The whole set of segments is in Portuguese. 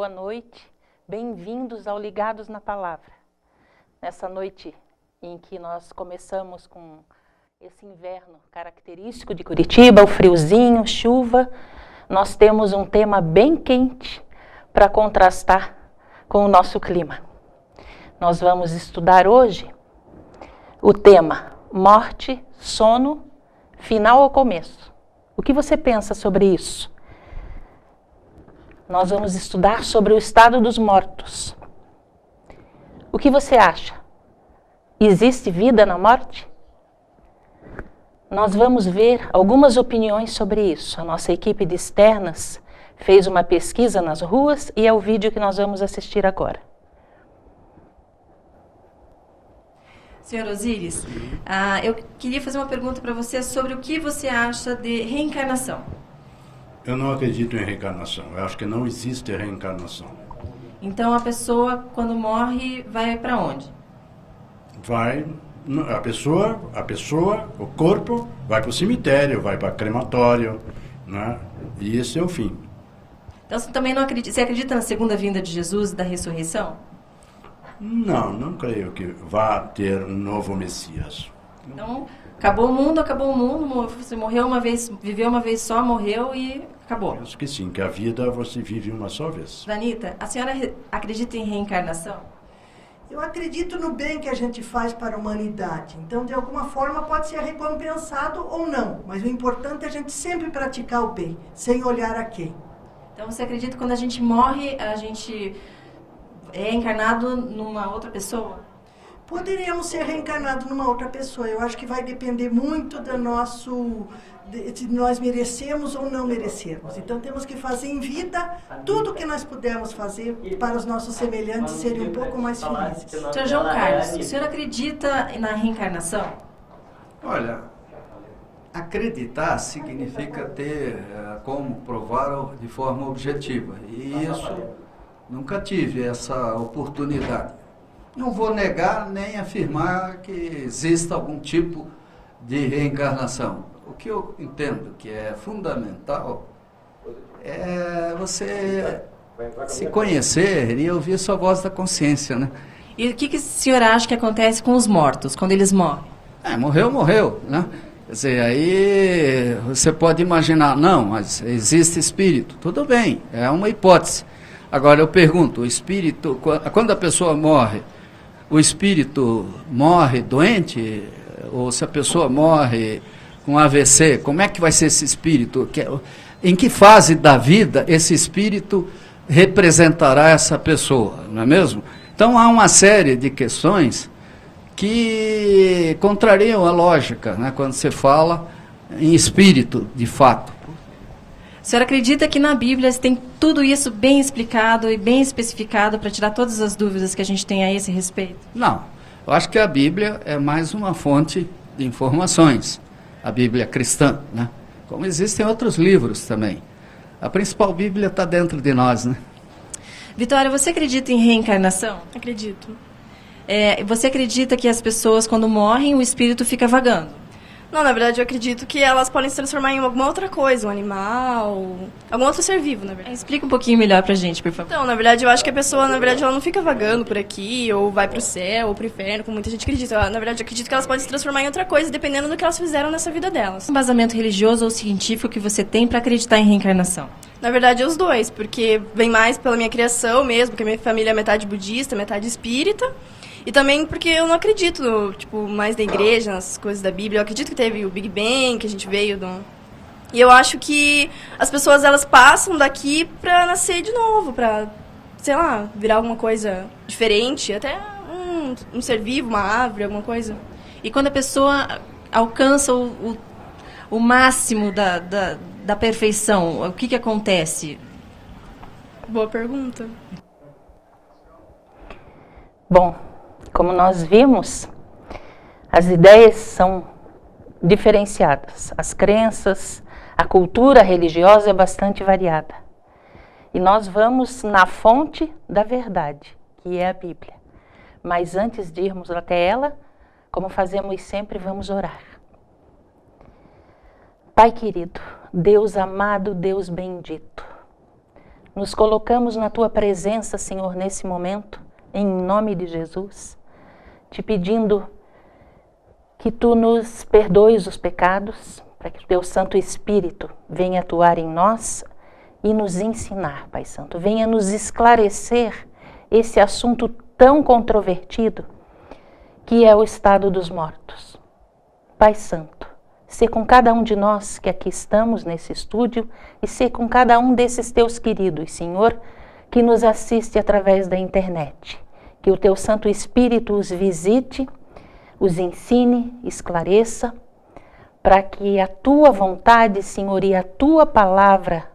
boa noite, bem-vindos ao Ligados na Palavra. Nessa noite em que nós começamos com esse inverno característico de Curitiba, o friozinho, chuva, nós temos um tema bem quente para contrastar com o nosso clima. Nós vamos estudar hoje o tema morte, sono, final ou começo. O que você pensa sobre isso? Nós vamos estudar sobre o estado dos mortos. O que você acha? Existe vida na morte? Nós vamos ver algumas opiniões sobre isso. A nossa equipe de externas fez uma pesquisa nas ruas e é o vídeo que nós vamos assistir agora. Senhor Osíris, eu queria fazer uma pergunta para você sobre o que você acha de reencarnação. Eu não acredito em reencarnação. Eu acho que não existe reencarnação. Então a pessoa, quando morre, vai para onde? A pessoa, o corpo, vai para o cemitério, vai para o crematório, né? E esse é o fim. Então você também não acredita? Você acredita na segunda vinda de Jesus e da ressurreição? Não creio que vá ter um novo Messias. Então, acabou o mundo, você morreu uma vez, viveu uma vez só, morreu e acabou. Eu acho que sim, que a vida você vive uma só vez. Vanita, a senhora acredita em reencarnação? Eu acredito no bem que a gente faz para a humanidade. Então, de alguma forma, pode ser recompensado ou não. Mas o importante é a gente sempre praticar o bem, sem olhar a quem. Então, você acredita que quando a gente morre, a gente é encarnado numa outra pessoa? Poderíamos ser reencarnados numa outra pessoa. Eu acho que vai depender muito do nosso... se nós merecemos ou não merecemos. Então temos que fazer em vida tudo o que nós pudermos fazer para os nossos semelhantes serem um pouco mais felizes. Sr. João Carlos, o senhor acredita na reencarnação? Olha, acreditar significa ter como provar de forma objetiva. E isso, nunca tive essa oportunidade. Não vou negar nem afirmar que exista algum tipo de reencarnação. O que eu entendo que é fundamental é você se conhecer e ouvir sua voz da consciência, né? E o que o senhor acha que acontece com os mortos, quando eles morrem? Morreu, né? Quer dizer, aí você pode imaginar, não, mas existe espírito. Tudo bem, é uma hipótese. Agora eu pergunto, o espírito, quando a pessoa morre, o espírito morre doente? Ou se a pessoa morre com AVC, como é que vai ser esse espírito? Em que fase da vida esse espírito representará essa pessoa, não é mesmo? Então há uma série de questões que contrariam a lógica, né, quando você fala em espírito, de fato. A senhora acredita que na Bíblia tem tudo isso bem explicado e bem especificado para tirar todas as dúvidas que a gente tem a esse respeito? Não, eu acho que a Bíblia é mais uma fonte de informações, a Bíblia cristã, né? Como existem outros livros também. A principal Bíblia está dentro de nós, né? Vitória, você acredita em reencarnação? Acredito. Você acredita que as pessoas, quando morrem, o espírito fica vagando? Não, na verdade, eu acredito que elas podem se transformar em alguma outra coisa, um animal, algum outro ser vivo, na verdade. Explica um pouquinho melhor pra gente, por favor. Então, na verdade, eu acho que a pessoa, ela não fica vagando por aqui, ou vai pro céu, ou pro inferno, como muita gente acredita. Na verdade, eu acredito que elas podem se transformar em outra coisa, dependendo do que elas fizeram nessa vida delas. Um embasamento religioso ou científico que você tem pra acreditar em reencarnação? Na verdade, os dois, porque vem mais pela minha criação mesmo, porque a minha família é metade budista, metade espírita. E também porque eu não acredito, mais na igreja, nas coisas da Bíblia. Eu acredito que teve o Big Bang, que a gente veio do... E eu acho que as pessoas, elas passam daqui pra nascer de novo, pra, sei lá, virar alguma coisa diferente, até um ser vivo, uma árvore, alguma coisa. E quando a pessoa alcança o máximo da perfeição, o que acontece? Boa pergunta. Bom, como nós vimos, as ideias são diferenciadas. As crenças, a cultura religiosa é bastante variada. E nós vamos na fonte da verdade, que é a Bíblia. Mas antes de irmos até ela, como fazemos sempre, vamos orar. Pai querido, Deus amado, Deus bendito, Nos colocamos na Tua presença, Senhor, nesse momento, em nome de Jesus, te pedindo que Tu nos perdoes os pecados, para que o Teu Santo Espírito venha atuar em nós e nos ensinar, Pai Santo. Venha nos esclarecer esse assunto tão controvertido que é o estado dos mortos. Pai Santo, ser com cada um de nós que aqui estamos nesse estúdio e ser com cada um desses Teus queridos, Senhor, que nos assiste através da internet. Que o Teu Santo Espírito os visite, os ensine, esclareça, para que a Tua vontade, Senhor, e a Tua palavra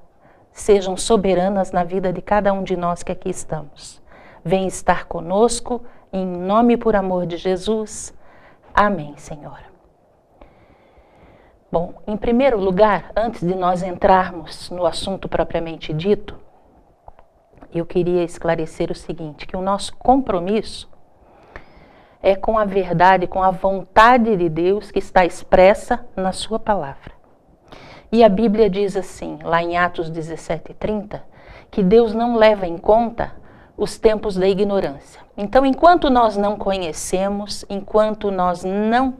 sejam soberanas na vida de cada um de nós que aqui estamos. Vem estar conosco, em nome e por amor de Jesus. Amém, Senhor. Bom, em primeiro lugar, antes de nós entrarmos no assunto propriamente dito, eu queria esclarecer o seguinte, que o nosso compromisso é com a verdade, com a vontade de Deus que está expressa na sua palavra. E a Bíblia diz assim, lá em Atos 17:30, que Deus não leva em conta os tempos da ignorância. Então, enquanto nós não conhecemos, enquanto nós não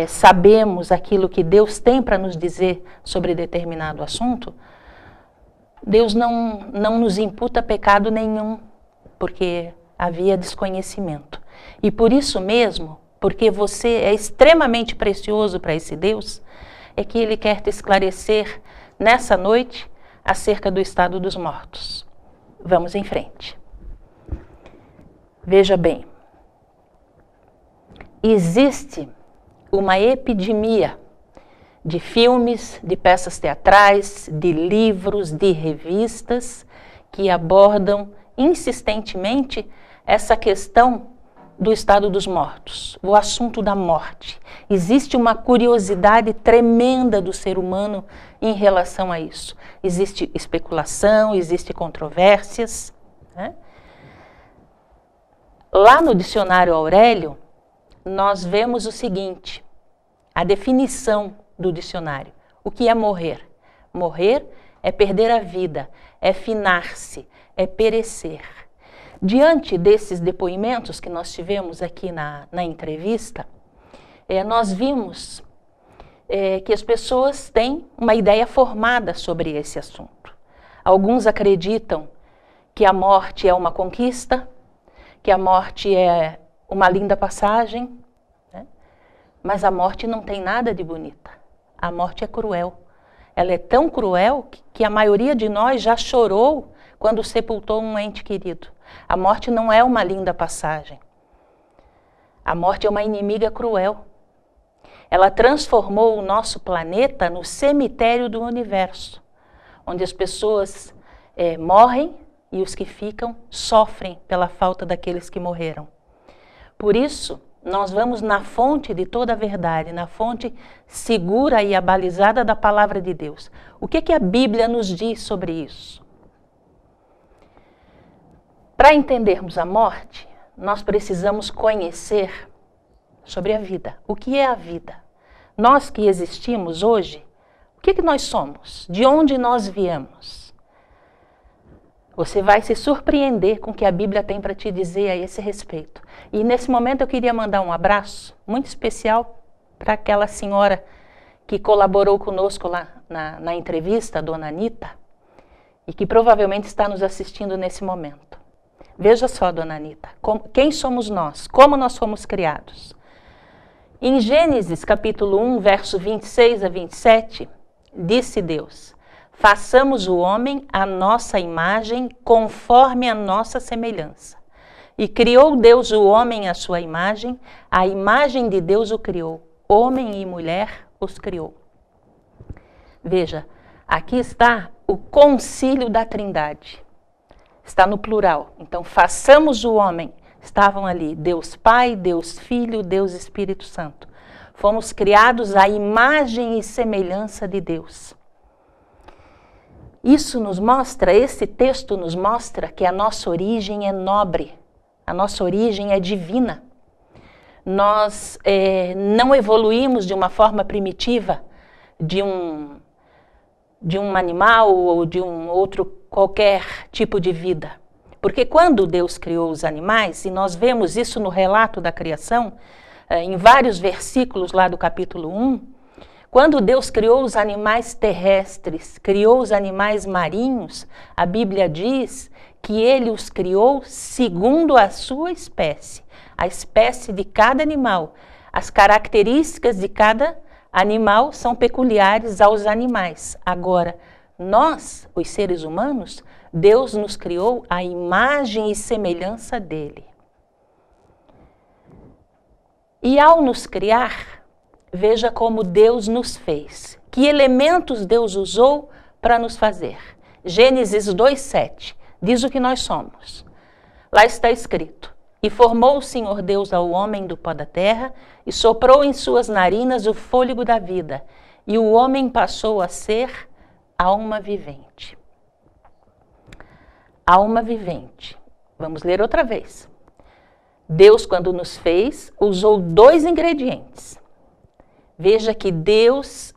sabemos aquilo que Deus tem para nos dizer sobre determinado assunto, Deus não nos imputa pecado nenhum, porque havia desconhecimento. E por isso mesmo, porque você é extremamente precioso para esse Deus, é que Ele quer te esclarecer nessa noite acerca do estado dos mortos. Vamos em frente. Veja bem, existe uma epidemia de filmes, de peças teatrais, de livros, de revistas que abordam insistentemente essa questão do estado dos mortos, o assunto da morte. Existe uma curiosidade tremenda do ser humano em relação a isso. Existe especulação, existe controvérsias, né? Lá no dicionário Aurélio, nós vemos o seguinte, a definição do dicionário. O que é morrer? Morrer é perder a vida, é finar-se, é perecer. Diante desses depoimentos que nós tivemos aqui na entrevista, nós vimos que as pessoas têm uma ideia formada sobre esse assunto. Alguns acreditam que a morte é uma conquista, que a morte é uma linda passagem, né? Mas a morte não tem nada de bonita. A morte é cruel. Ela é tão cruel que a maioria de nós já chorou quando sepultou um ente querido. A morte não é uma linda passagem. A morte é uma inimiga cruel. Ela transformou o nosso planeta no cemitério do universo, onde as pessoas morrem e os que ficam sofrem pela falta daqueles que morreram. Por isso, nós vamos na fonte de toda a verdade, na fonte segura e abalizada da palavra de Deus. O que a Bíblia nos diz sobre isso? Para entendermos a morte, nós precisamos conhecer sobre a vida. O que é a vida? Nós que existimos hoje, o que nós somos? De onde nós viemos? Você vai se surpreender com o que a Bíblia tem para te dizer a esse respeito. E nesse momento eu queria mandar um abraço muito especial para aquela senhora que colaborou conosco lá na entrevista, a dona Anita, e que provavelmente está nos assistindo nesse momento. Veja só, dona Anita, quem somos nós? Como nós fomos criados? Em Gênesis capítulo 1, verso 26 a 27, disse Deus: façamos o homem à nossa imagem, conforme a nossa semelhança. E criou Deus o homem à sua imagem, a imagem de Deus o criou, homem e mulher os criou. Veja, aqui está o concílio da Trindade. Está no plural. Então, façamos o homem. Estavam ali Deus Pai, Deus Filho, Deus Espírito Santo. Fomos criados à imagem e semelhança de Deus. Isso nos mostra, esse texto nos mostra que a nossa origem é nobre, a nossa origem é divina. Nós não evoluímos de uma forma primitiva de um animal ou de um outro qualquer tipo de vida. Porque quando Deus criou os animais, e nós vemos isso no relato da criação, em vários versículos lá do capítulo 1, quando Deus criou os animais terrestres, criou os animais marinhos, a Bíblia diz que ele os criou segundo a sua espécie, a espécie de cada animal. As características de cada animal são peculiares aos animais. Agora, nós, os seres humanos, Deus nos criou à imagem e semelhança dele. E ao nos criar, veja como Deus nos fez. Que elementos Deus usou para nos fazer? Gênesis 2:7 diz o que nós somos. Lá está escrito: e formou o Senhor Deus ao homem do pó da terra, e soprou em suas narinas o fôlego da vida, e o homem passou a ser alma vivente. Alma vivente. Vamos ler outra vez. Deus, quando nos fez, usou 2 ingredientes. Veja que Deus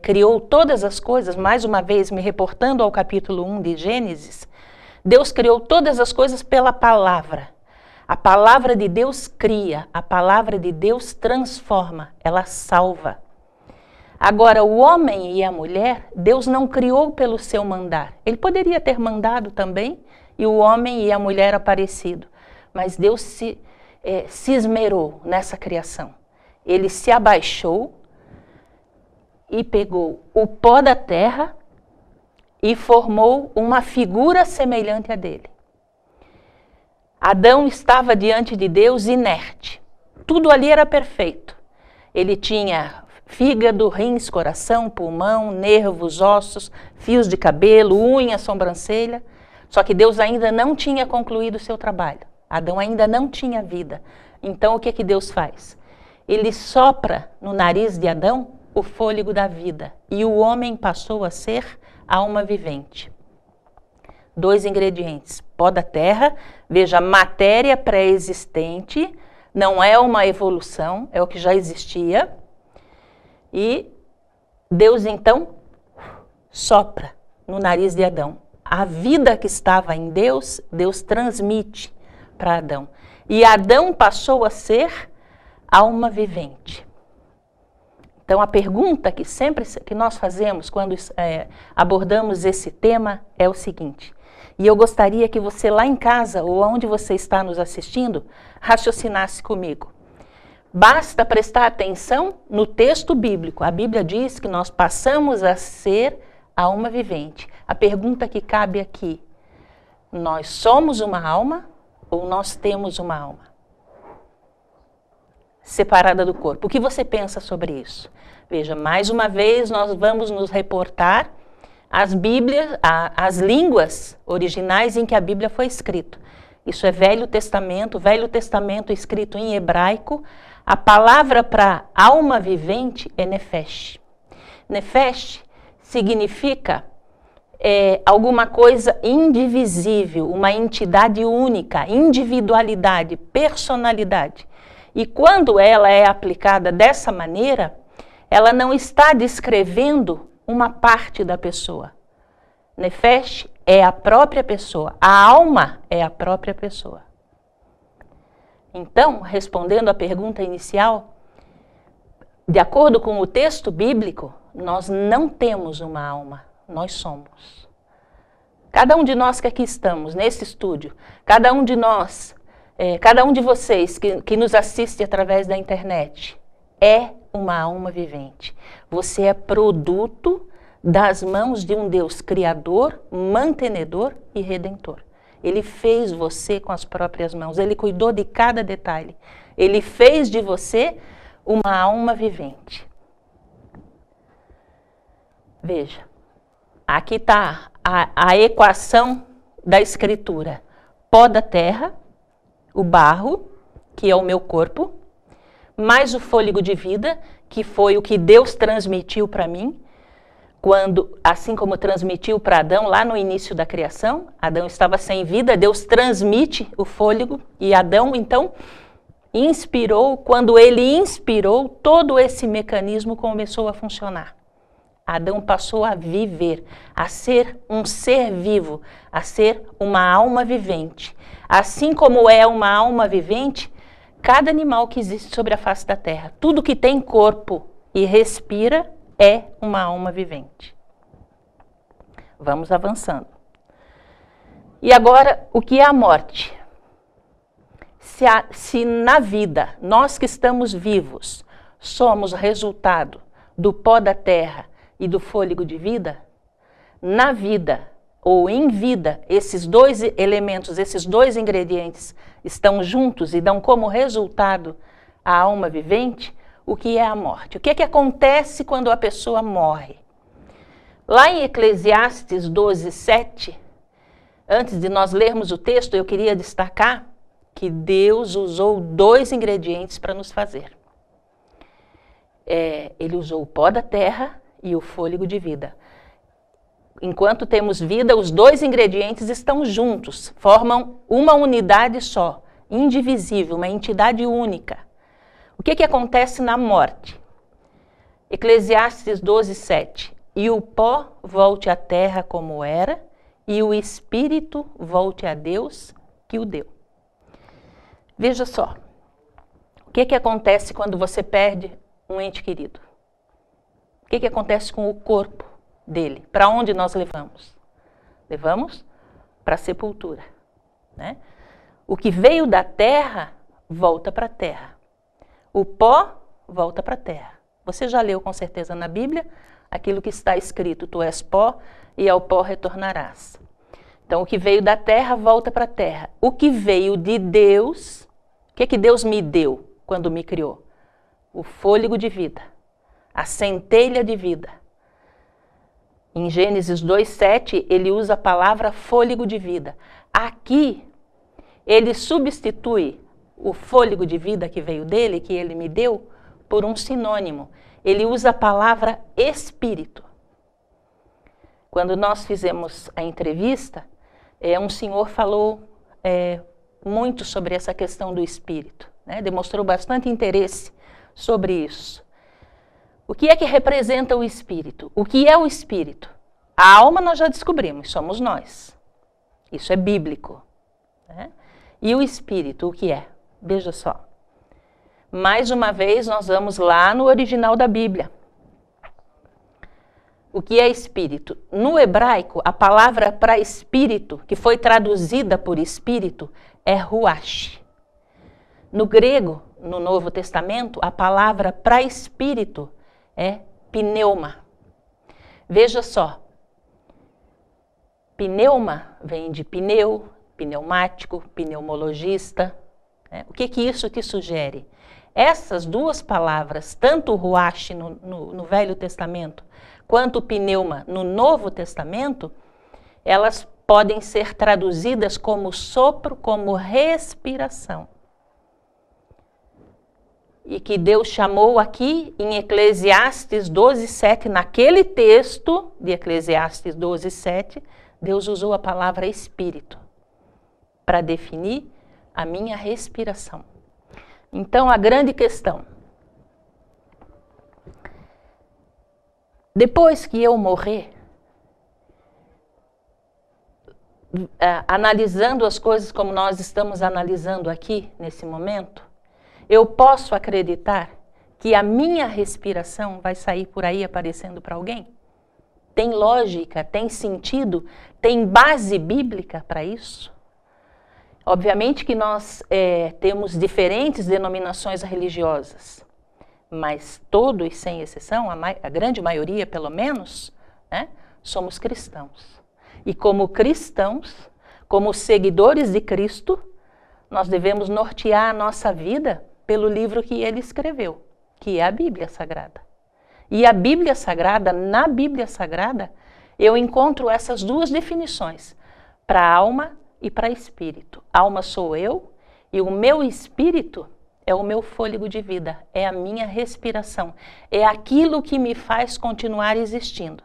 criou todas as coisas, mais uma vez me reportando ao capítulo 1 de Gênesis, Deus criou todas as coisas pela palavra. A palavra de Deus cria, a palavra de Deus transforma, ela salva. Agora, o homem e a mulher, Deus não criou pelo seu mandar. Ele poderia ter mandado também, e o homem e a mulher aparecido. Mas Deus se esmerou nessa criação. Ele se abaixou e pegou o pó da terra e formou uma figura semelhante a dele. Adão estava diante de Deus inerte. Tudo ali era perfeito. Ele tinha fígado, rins, coração, pulmão, nervos, ossos, fios de cabelo, unha, sobrancelha. Só que Deus ainda não tinha concluído o seu trabalho. Adão ainda não tinha vida. Então o que Deus faz? Ele sopra no nariz de Adão o fôlego da vida. E o homem passou a ser alma vivente. 2 ingredientes. Pó da terra, veja, matéria pré-existente, não é uma evolução, é o que já existia. E Deus então sopra no nariz de Adão. A vida que estava em Deus, Deus transmite para Adão. E Adão passou a ser alma vivente. Então a pergunta que nós fazemos quando abordamos esse tema é o seguinte, e eu gostaria que você lá em casa ou onde você está nos assistindo, raciocinasse comigo. Basta prestar atenção no texto bíblico. A Bíblia diz que nós passamos a ser alma vivente. A pergunta que cabe aqui, nós somos uma alma ou nós temos uma alma separada do corpo? O que você pensa sobre isso? Veja, mais uma vez nós vamos nos reportar às Bíblias, às línguas originais em que a Bíblia foi escrita. Isso é Velho Testamento escrito em hebraico. A palavra para alma vivente é nefesh. Nefesh significa alguma coisa indivisível, uma entidade única, individualidade, personalidade. E quando ela é aplicada dessa maneira, ela não está descrevendo uma parte da pessoa. Nefesh é a própria pessoa, a alma é a própria pessoa. Então, respondendo à pergunta inicial, de acordo com o texto bíblico, nós não temos uma alma, nós somos. Cada um de nós que aqui estamos, nesse estúdio, cada um de nós, cada um de vocês que nos assiste através da internet, é uma alma vivente. Você é produto das mãos de um Deus criador, mantenedor e redentor. Ele fez você com as próprias mãos, ele cuidou de cada detalhe. Ele fez de você uma alma vivente. Veja, aqui está a equação da Escritura. Pó da terra, o barro, que é o meu corpo, mais o fôlego de vida, que foi o que Deus transmitiu para mim, assim como transmitiu para Adão lá no início da criação. Adão estava sem vida, Deus transmite o fôlego e Adão então inspirou. Quando ele inspirou, todo esse mecanismo começou a funcionar. Adão passou a viver, a ser um ser vivo, a ser uma alma vivente. Assim como é uma alma vivente, cada animal que existe sobre a face da terra, tudo que tem corpo e respira é uma alma vivente. Vamos avançando. E agora, o que é a morte? Se na vida, nós que estamos vivos, somos resultado do pó da terra e do fôlego de vida, na vida ou em vida, esses dois elementos, esses dois ingredientes estão juntos e dão como resultado a alma vivente, o que é a morte? O que é que acontece quando a pessoa morre? Lá em Eclesiastes 12:7, antes de nós lermos o texto, eu queria destacar que Deus usou dois ingredientes para nos fazer. Ele usou o pó da terra e o fôlego de vida. Enquanto temos vida, os dois ingredientes estão juntos, formam uma unidade só, indivisível, uma entidade única. O que acontece na morte? Eclesiastes 12:7. E o pó volte à terra como era, e o espírito volte a Deus que o deu. Veja só, o que acontece quando você perde um ente querido? O que acontece com o corpo dele? Para onde nós levamos? Levamos para a sepultura, né? O que veio da terra, volta para a terra. O pó, volta para a terra. Você já leu com certeza na Bíblia aquilo que está escrito, tu és pó e ao pó retornarás. Então, o que veio da terra, volta para a terra. O que veio de Deus, o que Deus me deu quando me criou? O fôlego de vida, a centelha de vida. Em Gênesis 2:7, ele usa a palavra fôlego de vida. Aqui, ele substitui o fôlego de vida que veio dele, que ele me deu, por um sinônimo. Ele usa a palavra espírito. Quando nós fizemos a entrevista, um senhor falou muito sobre essa questão do espírito, né? Demonstrou bastante interesse sobre isso. O que é que representa o espírito? O que é o espírito? A alma nós já descobrimos, somos nós. Isso é bíblico, né? E o espírito, o que é? Veja só. Mais uma vez, nós vamos lá no original da Bíblia. O que é espírito? No hebraico, a palavra para espírito, que foi traduzida por espírito, é ruach. No grego, no Novo Testamento, a palavra para espírito é pneuma. Veja só. Pneuma vem de pneu, pneumático, pneumologista. Né? O que isso te sugere? Essas duas palavras, tanto o ruach no Velho Testamento, quanto o pneuma no Novo Testamento, elas podem ser traduzidas como sopro, como respiração. E que Deus chamou aqui em Eclesiastes 12:7, naquele texto de Eclesiastes 12:7, Deus usou a palavra espírito para definir a minha respiração. Então, a grande questão. Depois que eu morrer, analisando as coisas como nós estamos analisando aqui, nesse momento, eu posso acreditar que a minha respiração vai sair por aí aparecendo para alguém? Tem lógica, tem sentido, tem base bíblica para isso? Obviamente que nós temos diferentes denominações religiosas, mas todos, sem exceção, a grande maioria pelo menos, né, somos cristãos. E como cristãos, como seguidores de Cristo, nós devemos nortear a nossa vida pelo livro que ele escreveu, que é a Bíblia Sagrada. E a Bíblia Sagrada, na Bíblia Sagrada, eu encontro essas duas definições, para alma e para espírito. Alma sou eu e o meu espírito é o meu fôlego de vida, é a minha respiração, é aquilo que me faz continuar existindo.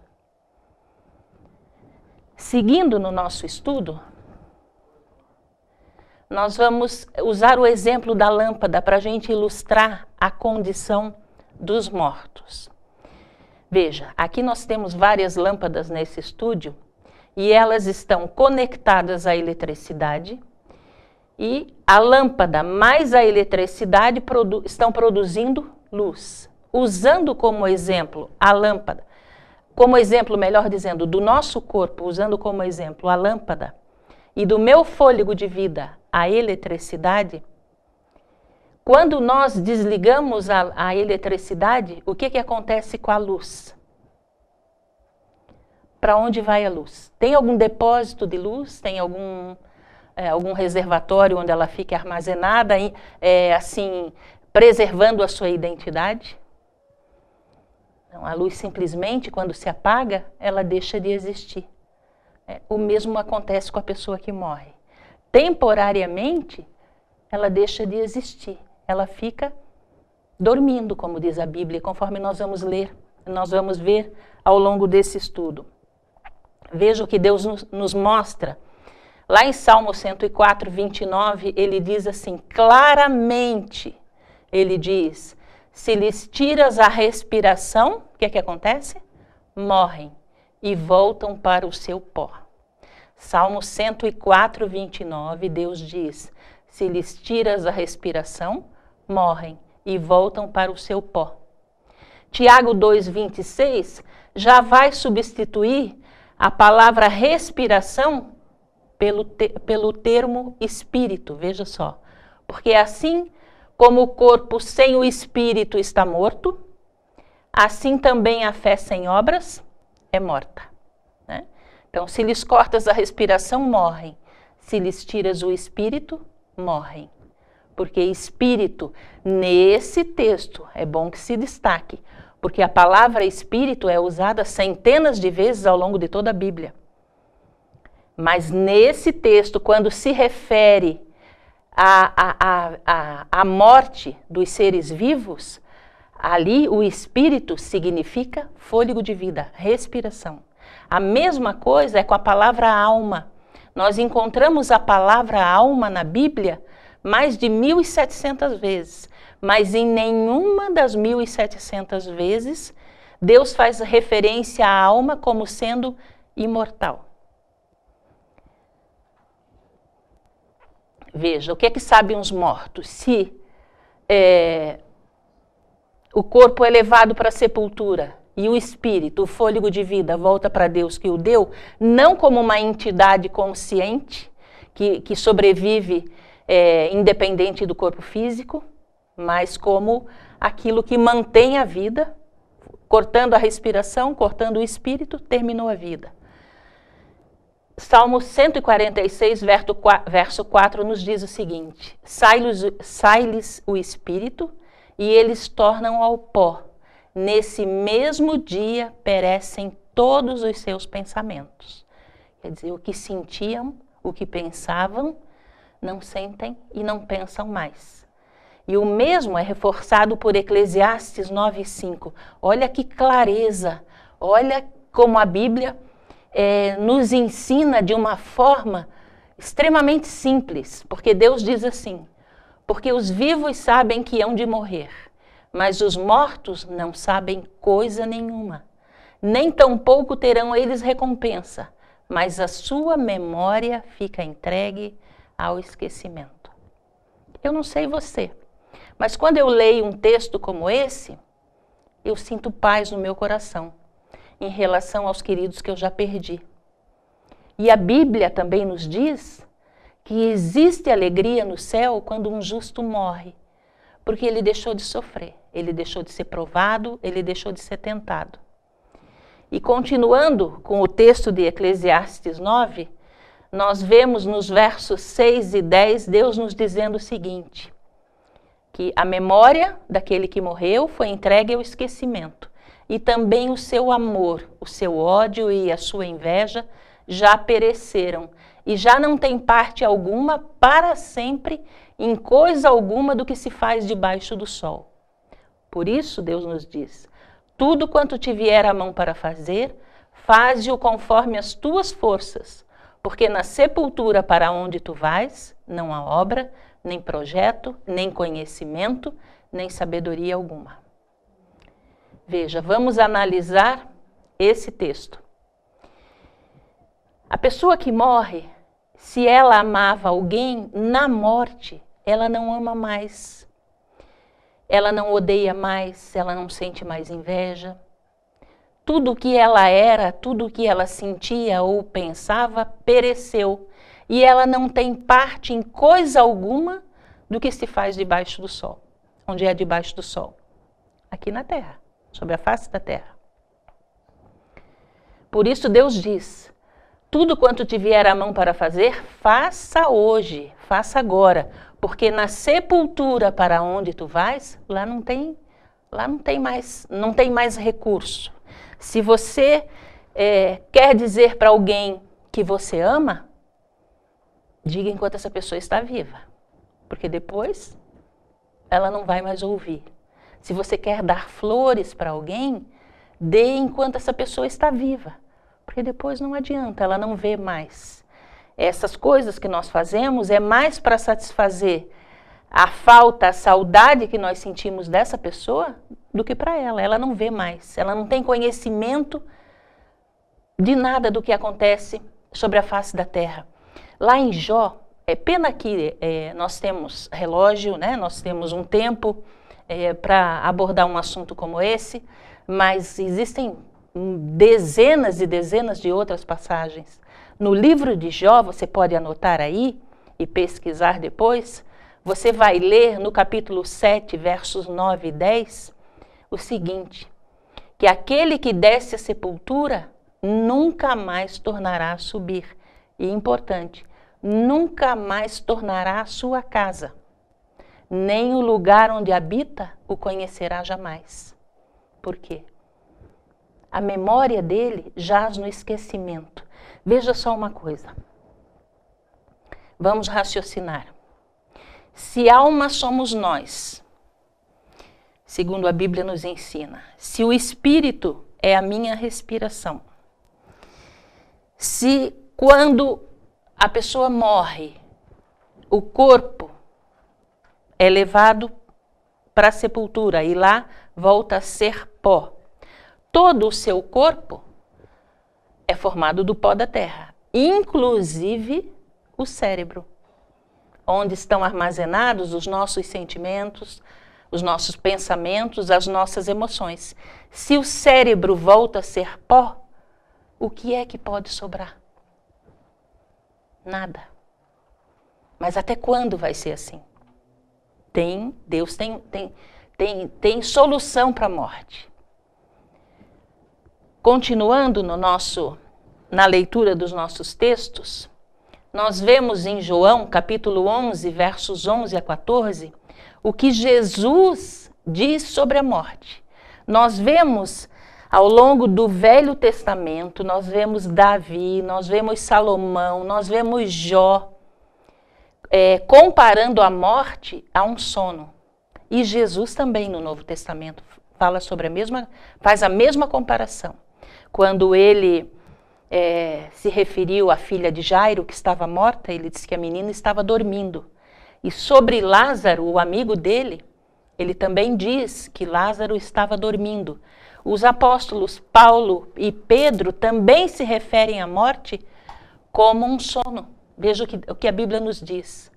Seguindo no nosso estudo, nós vamos usar o exemplo da lâmpada para a gente ilustrar a condição dos mortos. Veja, aqui nós temos várias lâmpadas nesse estúdio e elas estão conectadas à eletricidade e a lâmpada mais a eletricidade estão produzindo luz. Usando como exemplo a lâmpada, como exemplo, melhor dizendo, do nosso corpo, usando como exemplo a lâmpada e do meu fôlego de vida a eletricidade, quando nós desligamos a eletricidade, o que acontece com a luz? Para onde vai a luz? Tem algum depósito de luz? Tem algum reservatório onde ela fique armazenada, assim, preservando a sua identidade? Não, a luz simplesmente, quando se apaga, ela deixa de existir. O mesmo acontece com a pessoa que morre. Temporariamente, ela deixa de existir. Ela fica dormindo, como diz a Bíblia, conforme nós vamos ler, nós vamos ver ao longo desse estudo. Veja o que Deus nos mostra. Lá em Salmo 104, 29, ele diz assim, claramente, ele diz, se lhes tiras a respiração, o que acontece? Morrem e voltam para o seu pó. Salmo 104, 29, Deus diz, se lhes tiras a respiração, morrem e voltam para o seu pó. Tiago 2, 26 já vai substituir a palavra respiração pelo termo espírito, veja só. Porque assim como o corpo sem o espírito está morto, assim também a fé sem obras é morta. Né? Então, se lhes cortas a respiração, morrem. Se lhes tiras o espírito, morrem. Porque espírito, nesse texto, é bom que se destaque, porque a palavra espírito é usada centenas de vezes ao longo de toda a Bíblia. Mas nesse texto, quando se refere à morte dos seres vivos, ali o espírito significa fôlego de vida, respiração. A mesma coisa é com a palavra alma. Nós encontramos a palavra alma na Bíblia mais de 1.700 vezes, mas em nenhuma das 1.700 vezes Deus faz referência à alma como sendo imortal. Veja, o que é que sabem os mortos? Se o corpo é levado para a sepultura e o espírito, o fôlego de vida, volta para Deus que o deu, não como uma entidade consciente que sobrevive independente do corpo físico, mas como aquilo que mantém a vida, cortando a respiração, cortando o espírito, terminou a vida. Salmo 146, verso 4, nos diz o seguinte, sai-lhes o espírito e eles tornam ao pó. Nesse mesmo dia perecem todos os seus pensamentos. Quer dizer, o que sentiam, o que pensavam, não sentem e não pensam mais. E o mesmo é reforçado por Eclesiastes 9:5. Olha que clareza, olha como a Bíblia nos ensina de uma forma extremamente simples, porque Deus diz assim, porque os vivos sabem que hão de morrer, mas os mortos não sabem coisa nenhuma, nem tampouco terão eles recompensa, mas a sua memória fica entregue ao esquecimento. Eu não sei você, mas quando eu leio um texto como esse, eu sinto paz no meu coração, em relação aos queridos que eu já perdi. E a Bíblia também nos diz que existe alegria no céu quando um justo morre, porque ele deixou de sofrer, ele deixou de ser provado, ele deixou de ser tentado. E continuando com o texto de Eclesiastes 9, nós vemos nos versos 6 e 10, Deus nos dizendo o seguinte, que a memória daquele que morreu foi entregue ao esquecimento, e também o seu amor, o seu ódio e a sua inveja já pereceram, e já não tem parte alguma para sempre em coisa alguma do que se faz debaixo do sol. Por isso, Deus nos diz, tudo quanto te vier a mão para fazer, faze-o conforme as tuas forças, porque na sepultura para onde tu vais, não há obra, nem projeto, nem conhecimento, nem sabedoria alguma. Veja, vamos analisar esse texto. A pessoa que morre, se ela amava alguém, na morte, ela não ama mais. Ela não odeia mais, ela não sente mais inveja. Tudo o que ela era, tudo o que ela sentia ou pensava, pereceu. E ela não tem parte em coisa alguma do que se faz debaixo do sol. Onde é debaixo do sol? Aqui na terra, sobre a face da terra. Por isso Deus diz, tudo quanto te vier a mão para fazer, faça hoje, faça agora. Porque na sepultura para onde tu vais, lá não tem mais recurso. Se você quer dizer para alguém que você ama, diga enquanto essa pessoa está viva. Porque depois ela não vai mais ouvir. Se você quer dar flores para alguém, dê enquanto essa pessoa está viva. Porque depois não adianta, ela não vê mais. Essas coisas que nós fazemos é mais para satisfazer a falta, a saudade que nós sentimos dessa pessoa do que para ela. Ela não vê mais, ela não tem conhecimento de nada do que acontece sobre a face da terra. Lá em Jó, é pena que nós temos relógio, né? Nós temos um tempo para abordar um assunto como esse, mas existem dezenas e dezenas de outras passagens. No livro de Jó, você pode anotar aí e pesquisar depois, você vai ler no capítulo 7, versos 9 e 10, o seguinte, que aquele que desce à sepultura nunca mais tornará a subir. E importante, nunca mais tornará a sua casa, nem o lugar onde habita o conhecerá jamais. Por quê? A memória dele jaz no esquecimento. Veja só uma coisa. Vamos raciocinar. Se alma somos nós, segundo a Bíblia nos ensina, se o espírito é a minha respiração, se quando a pessoa morre, o corpo é levado para a sepultura e lá volta a ser pó, todo o seu corpo é formado do pó da terra, inclusive o cérebro, onde estão armazenados os nossos sentimentos, os nossos pensamentos, as nossas emoções. Se o cérebro volta a ser pó, o que é que pode sobrar? Nada. Mas até quando vai ser assim? Deus tem solução para a morte. Continuando na leitura dos nossos textos, nós vemos em João, capítulo 11, versos 11 a 14, o que Jesus diz sobre a morte. Nós vemos ao longo do Velho Testamento, nós vemos Davi, nós vemos Salomão, nós vemos Jó, comparando a morte a um sono. E Jesus também no Novo Testamento faz a mesma comparação. Quando ele se referiu à filha de Jairo, que estava morta, ele disse que a menina estava dormindo. E sobre Lázaro, o amigo dele, ele também diz que Lázaro estava dormindo. Os apóstolos Paulo e Pedro também se referem à morte como um sono. Veja o que a Bíblia nos diz.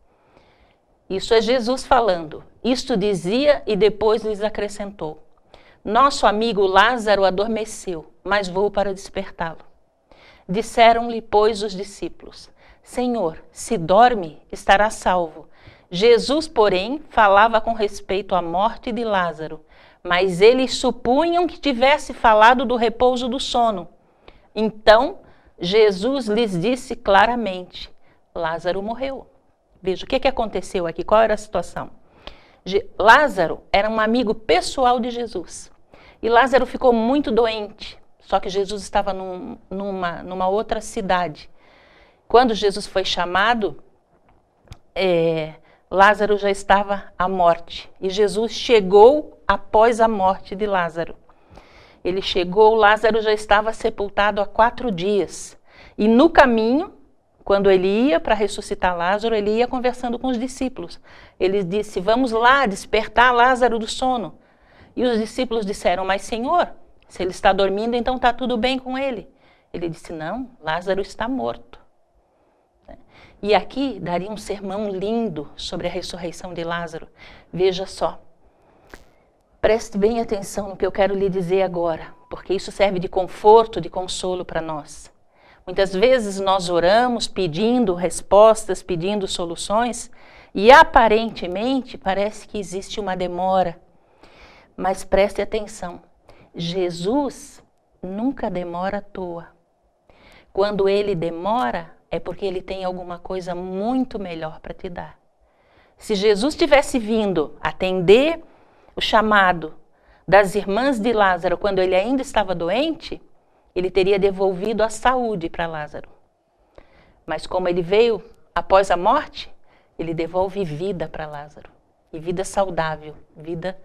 Isso é Jesus falando. Isto dizia e depois lhes acrescentou. Nosso amigo Lázaro adormeceu, mas vou para despertá-lo. Disseram-lhe, pois, os discípulos, Senhor, se dorme, estará salvo. Jesus, porém, falava com respeito à morte de Lázaro, mas eles supunham que tivesse falado do repouso do sono. Então, Jesus lhes disse claramente, Lázaro morreu. Veja, o que aconteceu aqui? Qual era a situação? Lázaro era um amigo pessoal de Jesus. E Lázaro ficou muito doente, só que Jesus estava numa outra cidade. Quando Jesus foi chamado, Lázaro já estava à morte. E Jesus chegou após a morte de Lázaro. Ele chegou, Lázaro já estava sepultado há 4 dias. E no caminho, quando ele ia para ressuscitar Lázaro, ele ia conversando com os discípulos. Ele disse, vamos lá despertar Lázaro do sono. E os discípulos disseram, mas Senhor, se ele está dormindo, então está tudo bem com ele. Ele disse, não, Lázaro está morto. E aqui daria um sermão lindo sobre a ressurreição de Lázaro. Veja só, preste bem atenção no que eu quero lhe dizer agora, porque isso serve de conforto, de consolo para nós. Muitas vezes nós oramos pedindo respostas, pedindo soluções, e aparentemente parece que existe uma demora. Mas preste atenção, Jesus nunca demora à toa. Quando ele demora, é porque ele tem alguma coisa muito melhor para te dar. Se Jesus tivesse vindo atender o chamado das irmãs de Lázaro quando ele ainda estava doente, ele teria devolvido a saúde para Lázaro. Mas como ele veio após a morte, ele devolve vida para Lázaro. E vida saudável, vida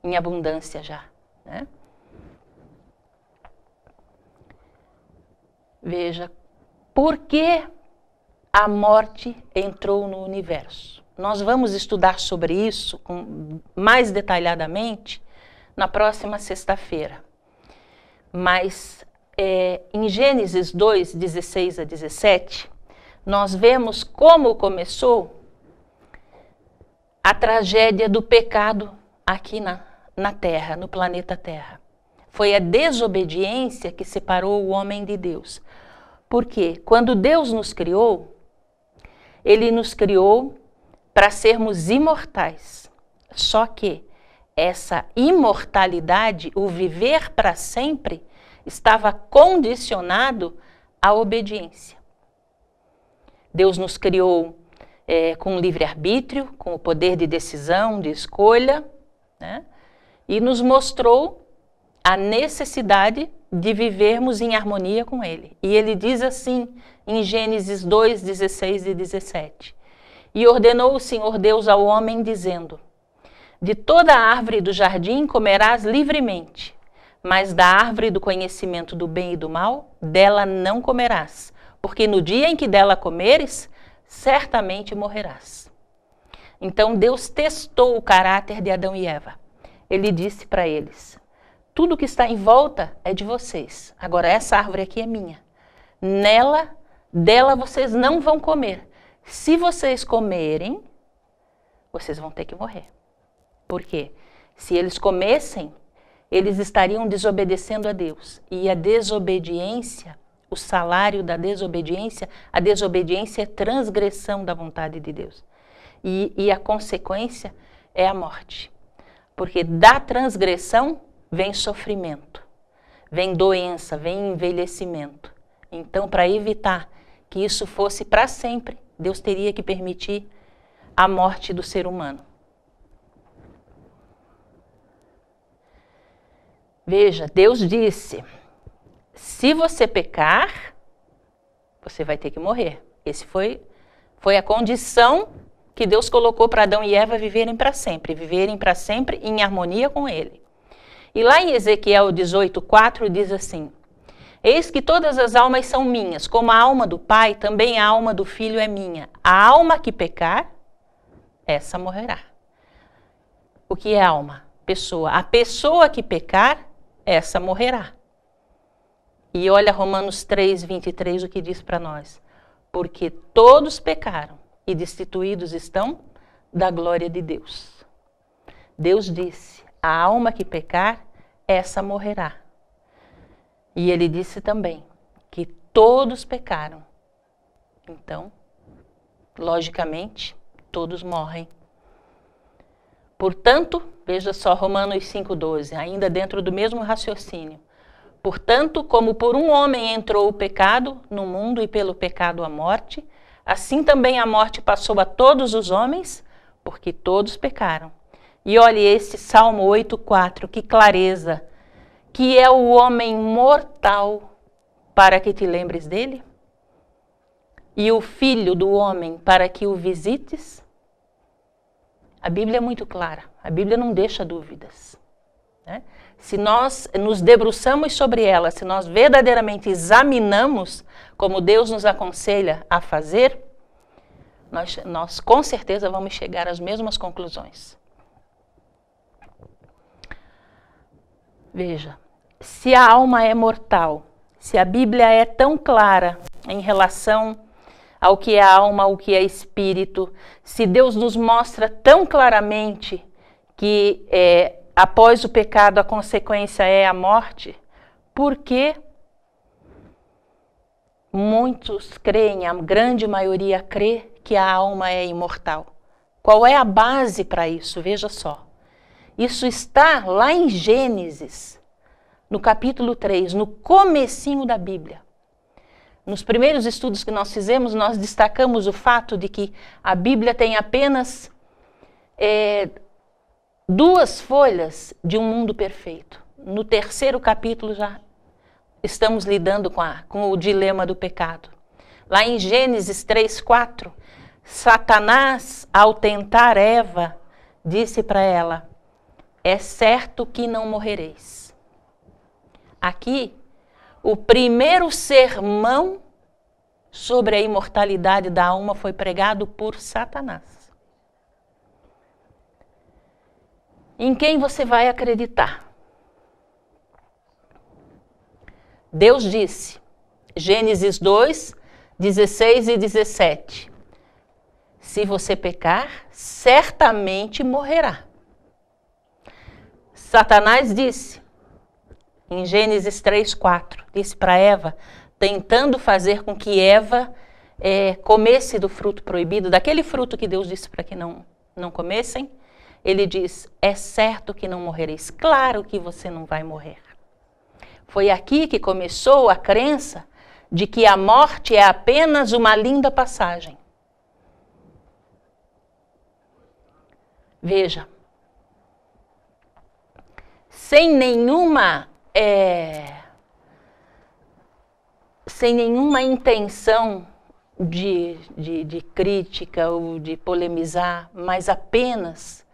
em abundância já, né? Veja, por que a morte entrou no universo? Nós vamos estudar sobre isso mais detalhadamente na próxima sexta-feira. Mas em Gênesis 2, 16 a 17, nós vemos como começou a tragédia do pecado aqui na Terra, no planeta Terra. Foi a desobediência que separou o homem de Deus. Porque quando Deus nos criou, Ele nos criou para sermos imortais. Só que essa imortalidade, o viver para sempre, estava condicionado à obediência. Deus nos criou com livre-arbítrio, com o poder de decisão, de escolha, né? E nos mostrou a necessidade de vivermos em harmonia com Ele. E Ele diz assim, em Gênesis 2, 16 e 17. E ordenou o Senhor Deus ao homem, dizendo, de toda a árvore do jardim comerás livremente, mas da árvore do conhecimento do bem e do mal, dela não comerás, porque no dia em que dela comeres, certamente morrerás. Então Deus testou o caráter de Adão e Eva. Ele disse para eles, tudo que está em volta é de vocês. Agora essa árvore aqui é minha. Dela vocês não vão comer. Se vocês comerem, vocês vão ter que morrer. Por quê? Se eles comessem, eles estariam desobedecendo a Deus. E a desobediência, o salário da desobediência, a desobediência é transgressão da vontade de Deus. E a consequência é a morte. Porque da transgressão vem sofrimento, vem doença, vem envelhecimento. Então, para evitar que isso fosse para sempre, Deus teria que permitir a morte do ser humano. Veja, Deus disse, se você pecar, você vai ter que morrer. Esse foi a condição que Deus colocou para Adão e Eva viverem para sempre em harmonia com Ele. E lá em Ezequiel 18:4 diz assim, eis que todas as almas são minhas, como a alma do Pai, também a alma do Filho é minha. A alma que pecar, essa morrerá. O que é alma? Pessoa. A pessoa que pecar, essa morrerá. E olha Romanos 3:23, o que diz para nós. Porque todos pecaram e destituídos estão da glória de Deus. Deus disse, a alma que pecar, essa morrerá. E ele disse também que todos pecaram. Então, logicamente, todos morrem. Portanto, veja só Romanos 5:12, ainda dentro do mesmo raciocínio. Portanto, como por um homem entrou o pecado no mundo e pelo pecado a morte, assim também a morte passou a todos os homens, porque todos pecaram. E olhe esse Salmo 8:4, que clareza, que é o homem mortal para que te lembres dele? E o filho do homem para que o visites? A Bíblia é muito clara, a Bíblia não deixa dúvidas, né? Se nós nos debruçamos sobre ela, se nós verdadeiramente examinamos como Deus nos aconselha a fazer, nós com certeza vamos chegar às mesmas conclusões. Veja, se a alma é mortal, se a Bíblia é tão clara em relação ao que é alma, ao que é espírito, se Deus nos mostra tão claramente que após o pecado a consequência é a morte, por que muitos creem, a grande maioria crê que a alma é imortal? Qual é a base para isso? Veja só. Isso está lá em Gênesis, no capítulo 3, no comecinho da Bíblia. Nos primeiros estudos que nós fizemos, nós destacamos o fato de que a Bíblia tem apenas 2 folhas de um mundo perfeito. No 3º capítulo já estamos lidando com o dilema do pecado. Lá em Gênesis 3:4, Satanás, ao tentar Eva, disse para ela: é certo que não morrereis. Aqui, o primeiro sermão sobre a imortalidade da alma foi pregado por Satanás. Em quem você vai acreditar? Deus disse, Gênesis 2, 16 e 17, se você pecar, certamente morrerá. Satanás disse, em Gênesis 3:4, disse para Eva, tentando fazer com que Eva comesse do fruto proibido, daquele fruto que Deus disse para que não comessem, ele diz, é certo que não morrereis, claro que você não vai morrer. Foi aqui que começou a crença de que a morte é apenas uma linda passagem. Veja, sem nenhuma intenção de crítica ou de polemizar, mas apenas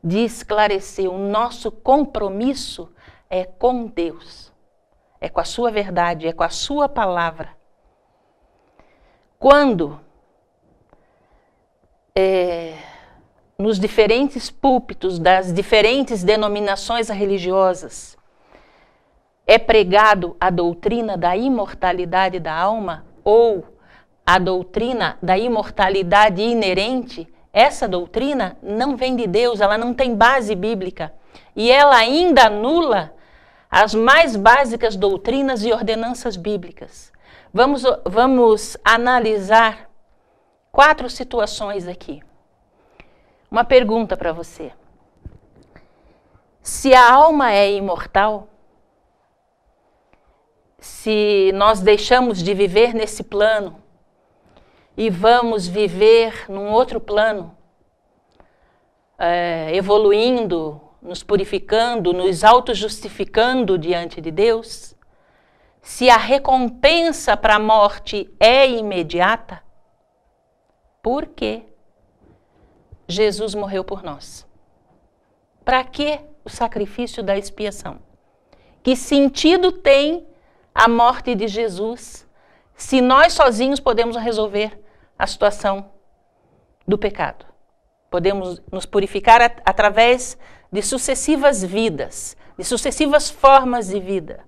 de esclarecer o nosso compromisso é com Deus, é com a sua verdade, é com a sua palavra. Quando nos diferentes púlpitos das diferentes denominações religiosas é pregado a doutrina da imortalidade da alma ou a doutrina da imortalidade inerente, essa doutrina não vem de Deus, ela não tem base bíblica e ela ainda anula as mais básicas doutrinas e ordenanças bíblicas. Vamos analisar 4 situações aqui. Uma pergunta para você. Se a alma é imortal, se nós deixamos de viver nesse plano e vamos viver num outro plano, evoluindo, nos purificando, nos auto-justificando diante de Deus, se a recompensa para a morte é imediata, por quê? Jesus morreu por nós. Para que o sacrifício da expiação? Que sentido tem a morte de Jesus se nós sozinhos podemos resolver a situação do pecado? Podemos nos purificar através de sucessivas vidas, de sucessivas formas de vida.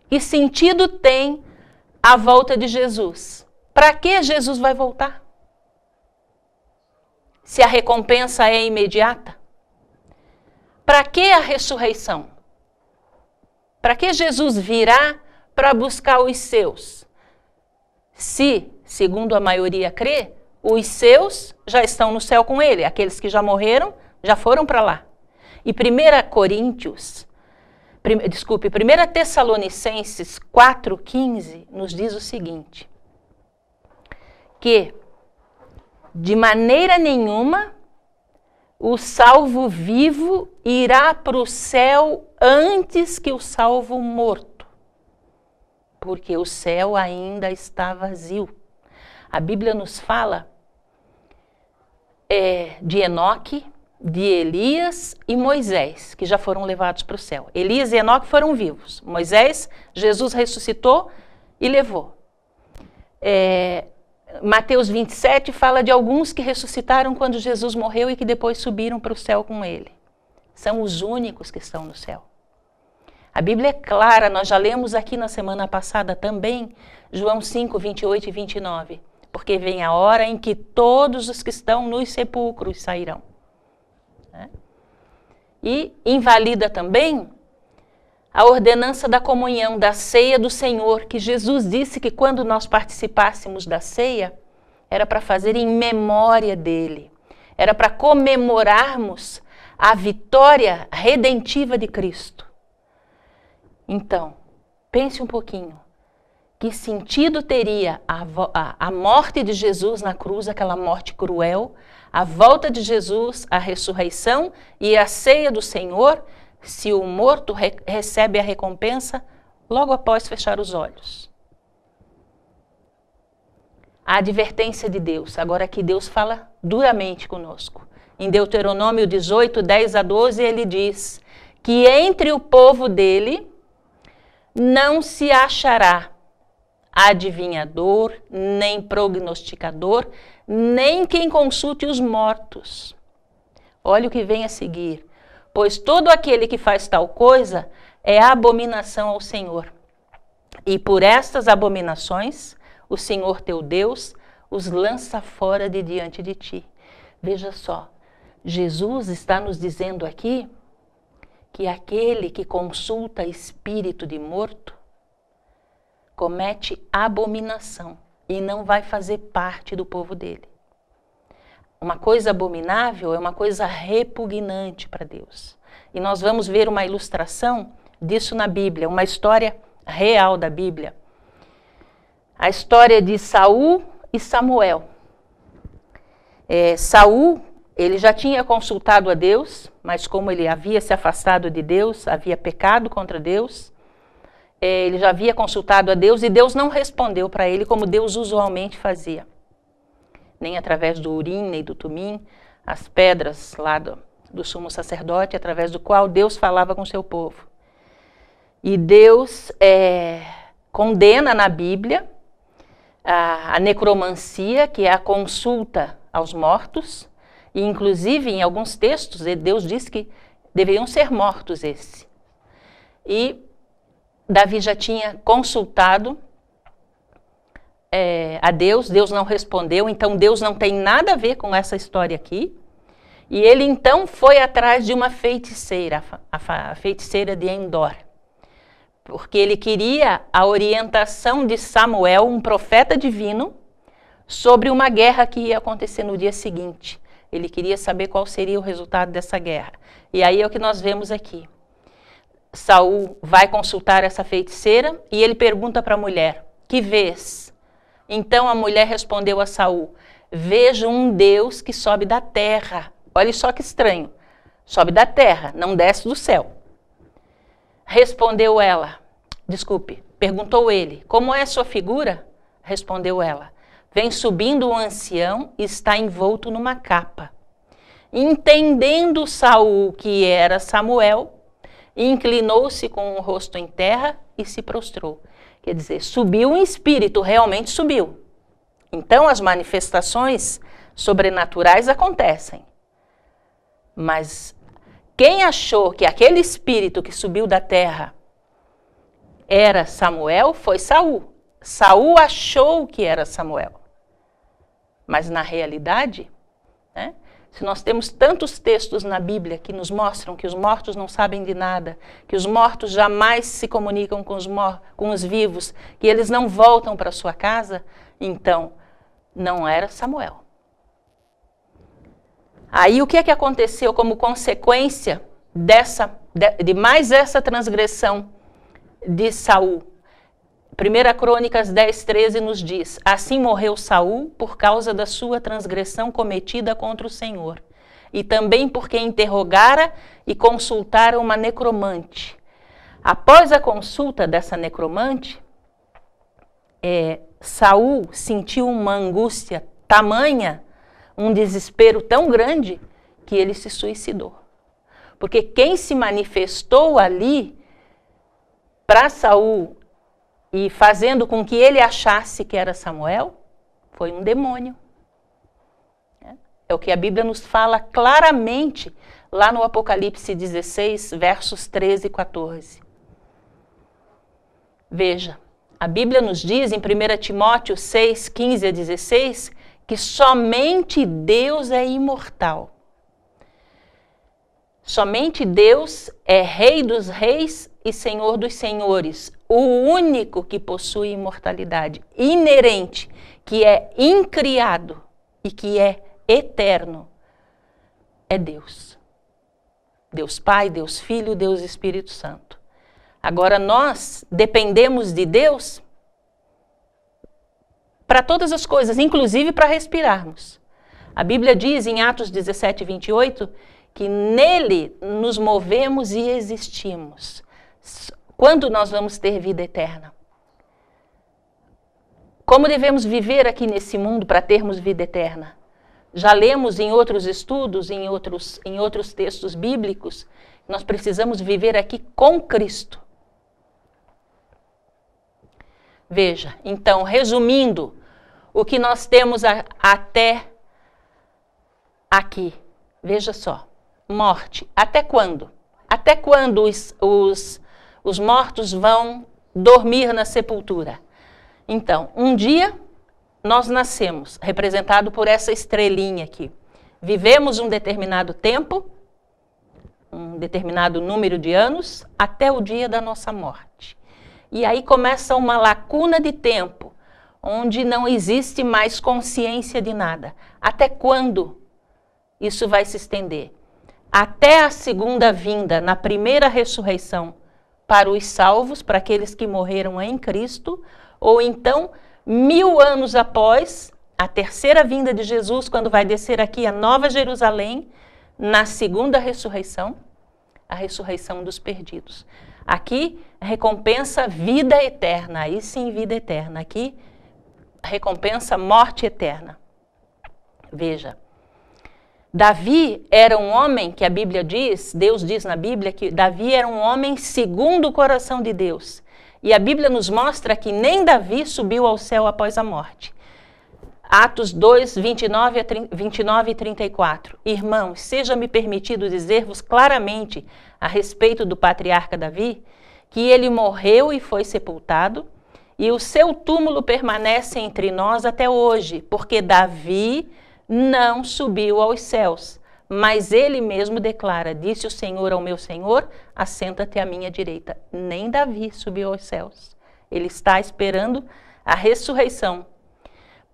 Que sentido tem a volta de Jesus? Para que Jesus vai voltar? Se a recompensa é imediata? Para que a ressurreição? Para que Jesus virá para buscar os seus? Se, segundo a maioria crê, os seus já estão no céu com ele, aqueles que já morreram, já foram para lá. E 1 Tessalonicenses 4,15 nos diz o seguinte, que de maneira nenhuma o salvo vivo irá para o céu antes que o salvo morto, porque o céu ainda está vazio. A Bíblia nos fala de Enoque, de Elias e Moisés, que já foram levados para o céu. Elias e Enoque foram vivos. Moisés, Jesus ressuscitou e levou. Mateus 27 fala de alguns que ressuscitaram quando Jesus morreu e que depois subiram para o céu com ele. São os únicos que estão no céu. A Bíblia é clara, nós já lemos aqui na semana passada também, João 5, 28 e 29. Porque vem a hora em que todos os que estão nos sepulcros sairão. E invalida também a ordenança da comunhão, da ceia do Senhor, que Jesus disse que quando nós participássemos da ceia, era para fazer em memória dele. Era para comemorarmos a vitória redentiva de Cristo. Então, pense um pouquinho. Que sentido teria a morte de Jesus na cruz, aquela morte cruel, a volta de Jesus, a ressurreição e a ceia do Senhor, se o morto recebe a recompensa logo após fechar os olhos? A advertência de Deus, agora que Deus fala duramente conosco. Em Deuteronômio 18, 10 a 12, ele diz que entre o povo dele não se achará adivinhador, nem prognosticador, nem quem consulte os mortos. Olha o que vem a seguir. Pois todo aquele que faz tal coisa é abominação ao Senhor. E por estas abominações, o Senhor teu Deus os lança fora de diante de ti. Veja só, Jesus está nos dizendo aqui que aquele que consulta espírito de morto comete abominação e não vai fazer parte do povo dele. Uma coisa abominável é uma coisa repugnante para Deus. E nós vamos ver uma ilustração disso na Bíblia, uma história real da Bíblia. A história de Saul e Samuel. Saul, ele já tinha consultado a Deus, mas como ele havia se afastado de Deus, havia pecado contra Deus, ele já havia consultado a Deus e Deus não respondeu para ele como Deus usualmente fazia. Nem através do Urim, nem do Tumim, as pedras lá do sumo sacerdote, através do qual Deus falava com o seu povo. E Deus condena na Bíblia a necromancia, que é a consulta aos mortos, e inclusive em alguns textos Deus diz que deveriam ser mortos esses. E Davi já tinha consultado a Deus, Deus não respondeu, então Deus não tem nada a ver com essa história aqui. E ele então foi atrás de uma feiticeira, a feiticeira de Endor, porque ele queria a orientação de Samuel, um profeta divino, sobre uma guerra que ia acontecer no dia seguinte. Ele queria saber qual seria o resultado dessa guerra. E aí é o que nós vemos aqui. Saul vai consultar essa feiticeira e ele pergunta para a mulher: que vês? Então a mulher respondeu a Saul: vejo um Deus que sobe da terra. Olha só que estranho. Sobe da terra, não desce do céu. Perguntou ele: como é a sua figura? Respondeu ela: vem subindo um ancião e está envolto numa capa. Entendendo Saul que era Samuel, inclinou-se com o rosto em terra e se prostrou. Quer dizer, subiu em espírito, realmente subiu. Então as manifestações sobrenaturais acontecem. Mas quem achou que aquele espírito que subiu da terra era Samuel foi Saul. Saul achou que era Samuel. Mas na realidade, se nós temos tantos textos na Bíblia que nos mostram que os mortos não sabem de nada, que os mortos jamais se comunicam com os vivos, que eles não voltam para sua casa, então não era Samuel. Aí o que é que aconteceu como consequência de mais essa transgressão de Saul? 1 Crônicas 10, 13 nos diz: assim morreu Saul por causa da sua transgressão cometida contra o Senhor, e também porque interrogara e consultara uma necromante. Após a consulta dessa necromante, Saul sentiu uma angústia tamanha, um desespero tão grande, que ele se suicidou. Porque quem se manifestou ali para Saul e fazendo com que ele achasse que era Samuel, foi um demônio. É o que a Bíblia nos fala claramente lá no Apocalipse 16, versos 13 e 14. Veja, a Bíblia nos diz em 1 Timóteo 6, 15 a 16, que somente Deus é imortal. Somente Deus é Rei dos reis e Senhor dos senhores, o único que possui imortalidade inerente, que é incriado e que é eterno, é Deus. Deus Pai, Deus Filho, Deus Espírito Santo. Agora nós dependemos de Deus para todas as coisas, inclusive para respirarmos. A Bíblia diz em Atos 17, 28, que nele nos movemos e existimos. Quando nós vamos ter vida eterna? Como devemos viver aqui nesse mundo para termos vida eterna? Já lemos em outros estudos, em outros textos bíblicos, nós precisamos viver aqui com Cristo. Veja, então, resumindo, o que nós temos até aqui. Veja só, morte. Até quando? Até quando os mortos vão dormir na sepultura? Então, um dia nós nascemos, representado por essa estrelinha aqui. Vivemos um determinado tempo, um determinado número de anos, até o dia da nossa morte. E aí começa uma lacuna de tempo, onde não existe mais consciência de nada. Até quando isso vai se estender? Até a segunda vinda, na primeira ressurreição, para os salvos, para aqueles que morreram em Cristo, ou então 1000 anos após a terceira vinda de Jesus, quando vai descer aqui a Nova Jerusalém, na segunda ressurreição, a ressurreição dos perdidos. Aqui, recompensa vida eterna, aí sim vida eterna. Aqui, recompensa morte eterna. Veja, Davi era um homem que a Bíblia diz, Deus diz na Bíblia que Davi era um homem segundo o coração de Deus. E a Bíblia nos mostra que nem Davi subiu ao céu após a morte. Atos 2, 29 e 34. Irmãos, seja-me permitido dizer-vos claramente a respeito do patriarca Davi, que ele morreu e foi sepultado, e o seu túmulo permanece entre nós até hoje, porque Davi não subiu aos céus, mas ele mesmo declara, disse o Senhor ao meu Senhor, assenta-te à minha direita. Nem Davi subiu aos céus. Ele está esperando a ressurreição.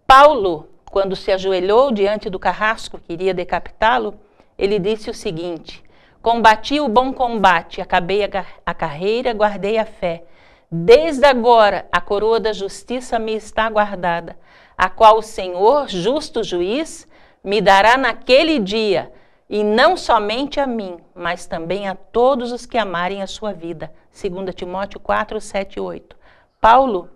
Paulo, quando se ajoelhou diante do carrasco que iria decapitá-lo, ele disse o seguinte: combati o bom combate, acabei a carreira, guardei a fé. Desde agora a coroa da justiça me está guardada, a qual o Senhor, justo juiz, me dará naquele dia, e não somente a mim, mas também a todos os que amarem a sua vida. 2 Timóteo 4, 7 e 8. Paulo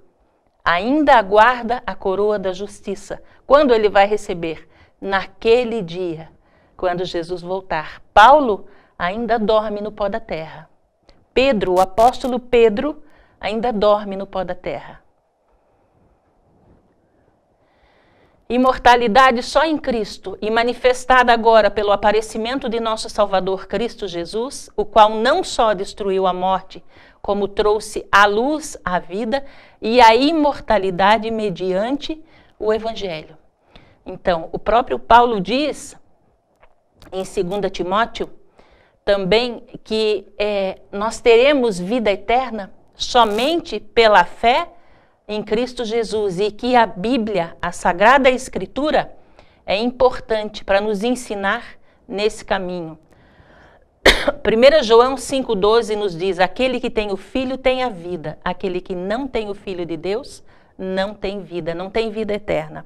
ainda aguarda a coroa da justiça. Quando ele vai receber? Naquele dia, quando Jesus voltar. Paulo ainda dorme no pó da terra. Pedro, o apóstolo Pedro, ainda dorme no pó da terra. Imortalidade só em Cristo e manifestada agora pelo aparecimento de nosso Salvador Cristo Jesus, o qual não só destruiu a morte, como trouxe à luz a vida e a imortalidade mediante o Evangelho. Então, o próprio Paulo diz, em 2 Timóteo, também que nós teremos vida eterna somente pela fé em Cristo Jesus e que a Bíblia, a Sagrada Escritura, é importante para nos ensinar nesse caminho. 1 João 5,12 nos diz, aquele que tem o Filho tem a vida, aquele que não tem o Filho de Deus não tem vida eterna.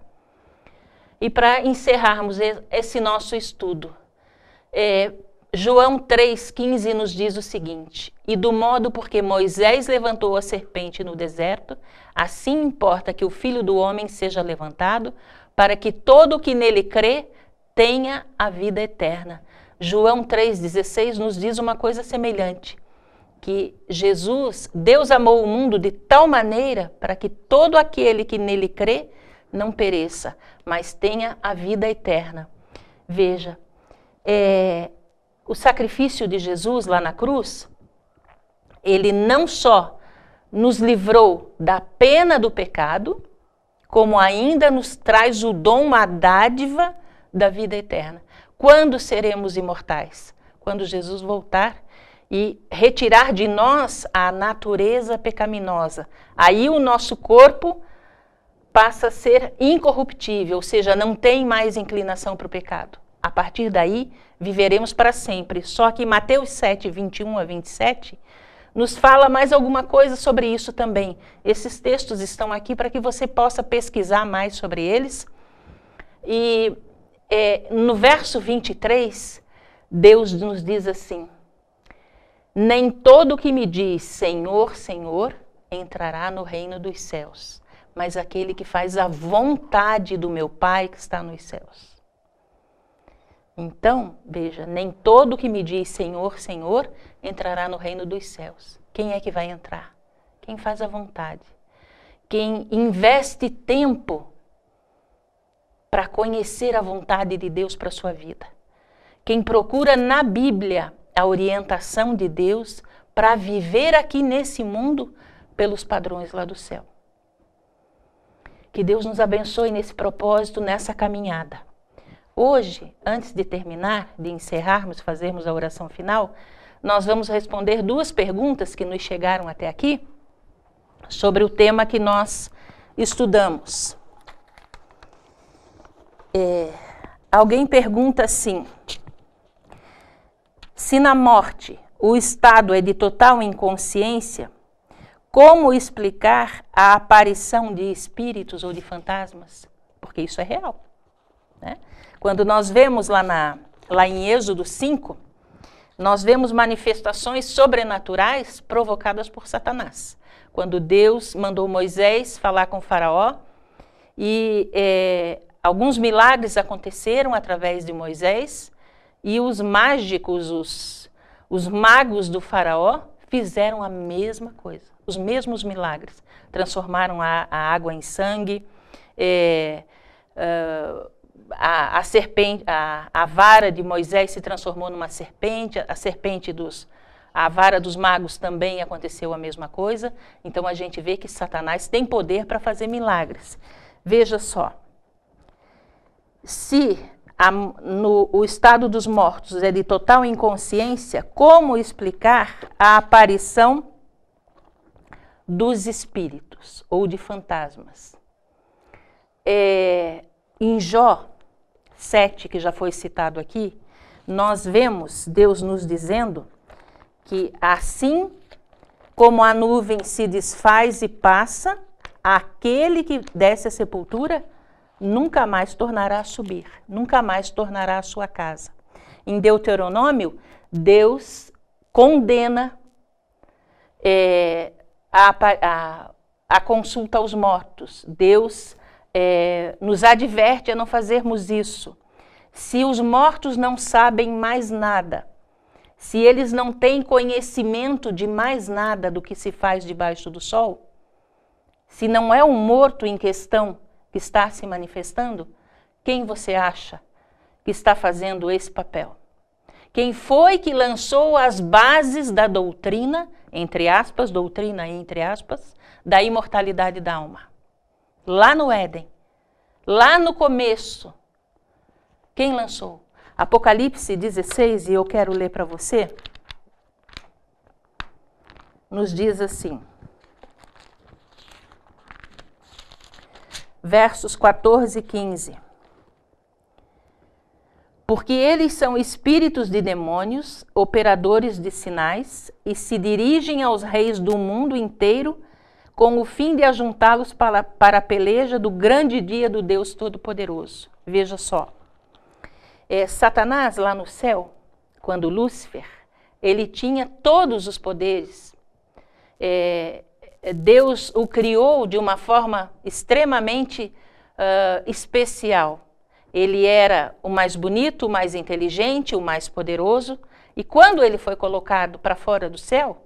E para encerrarmos esse nosso estudo, João 3,15 nos diz o seguinte, e do modo porque Moisés levantou a serpente no deserto, assim importa que o Filho do Homem seja levantado, para que todo o que nele crê tenha a vida eterna. João 3,16 nos diz uma coisa semelhante, que Deus amou o mundo de tal maneira para que todo aquele que nele crê não pereça, mas tenha a vida eterna. Veja, o sacrifício de Jesus lá na cruz, ele não só nos livrou da pena do pecado, como ainda nos traz o dom, a dádiva da vida eterna. Quando seremos imortais? Quando Jesus voltar e retirar de nós a natureza pecaminosa. Aí o nosso corpo passa a ser incorruptível, ou seja, não tem mais inclinação para o pecado. A partir daí, viveremos para sempre. Só que Mateus 7, 21 a 27, nos fala mais alguma coisa sobre isso também. Esses textos estão aqui para que você possa pesquisar mais sobre eles. E no verso 23, Deus nos diz assim: nem todo que me diz Senhor, Senhor, entrará no reino dos céus, mas aquele que faz a vontade do meu Pai que está nos céus. Então, veja, nem todo que me diz Senhor, Senhor, entrará no reino dos céus. Quem é que vai entrar? Quem faz a vontade. Quem investe tempo para conhecer a vontade de Deus para a sua vida. Quem procura na Bíblia a orientação de Deus para viver aqui nesse mundo pelos padrões lá do céu. Que Deus nos abençoe nesse propósito, nessa caminhada. Hoje, antes de terminar, de encerrarmos, fazermos a oração final, nós vamos responder 2 perguntas que nos chegaram até aqui sobre o tema que nós estudamos. Alguém pergunta assim: se na morte o estado é de total inconsciência, como explicar a aparição de espíritos ou de fantasmas? Porque isso é real, né? Quando nós vemos lá em Êxodo 5, nós vemos manifestações sobrenaturais provocadas por Satanás. Quando Deus mandou Moisés falar com o faraó, e alguns milagres aconteceram através de Moisés, e os mágicos, os magos do faraó, fizeram a mesma coisa, os mesmos milagres. Transformaram a água em sangue, a serpente, a vara de Moisés se transformou numa serpente, a vara dos magos também aconteceu a mesma coisa. Então a gente vê que Satanás tem poder para fazer milagres. Veja só, se o estado dos mortos é de total inconsciência, como explicar a aparição dos espíritos ou de fantasmas? Em Jó 7, que já foi citado aqui, nós vemos Deus nos dizendo que assim como a nuvem se desfaz e passa, aquele que desce à sepultura nunca mais tornará a subir, nunca mais tornará a sua casa. Em Deuteronômio, Deus condena a consulta aos mortos. Deus nos adverte a não fazermos isso. Se os mortos não sabem mais nada, se eles não têm conhecimento de mais nada do que se faz debaixo do sol, se não é um morto em questão que está se manifestando, quem você acha que está fazendo esse papel? Quem foi que lançou as bases da doutrina, entre aspas, doutrina entre aspas, da imortalidade da alma? Lá no Éden, lá no começo, quem lançou? Apocalipse 16, e eu quero ler para você, nos diz assim, versos 14 e 15. Porque eles são espíritos de demônios, operadores de sinais, e se dirigem aos reis do mundo inteiro com o fim de ajuntá-los para a peleja do grande dia do Deus Todo-Poderoso. Veja só, Satanás lá no céu, quando Lúcifer, ele tinha todos os poderes. Deus o criou de uma forma extremamente especial. Ele era o mais bonito, o mais inteligente, o mais poderoso. E quando ele foi colocado para fora do céu,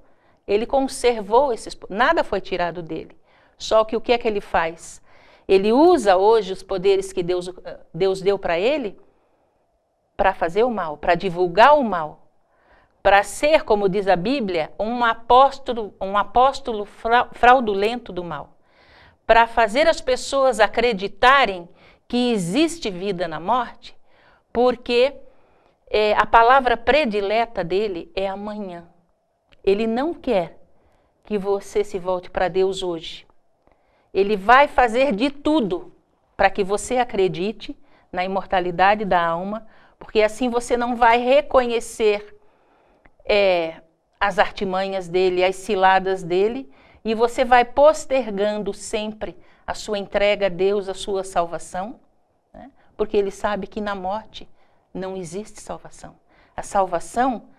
ele conservou nada foi tirado dele. Só que o que é que ele faz? Ele usa hoje os poderes que Deus deu para ele para fazer o mal, para divulgar o mal, para ser, como diz a Bíblia, um apóstolo fraudulento do mal, para fazer as pessoas acreditarem que existe vida na morte, porque a palavra predileta dele é amanhã. Ele não quer que você se volte para Deus hoje. Ele vai fazer de tudo para que você acredite na imortalidade da alma, porque assim você não vai reconhecer as artimanhas dele, as ciladas dele, e você vai postergando sempre a sua entrega a Deus, a sua salvação, né? Porque ele sabe que na morte não existe salvação. A salvação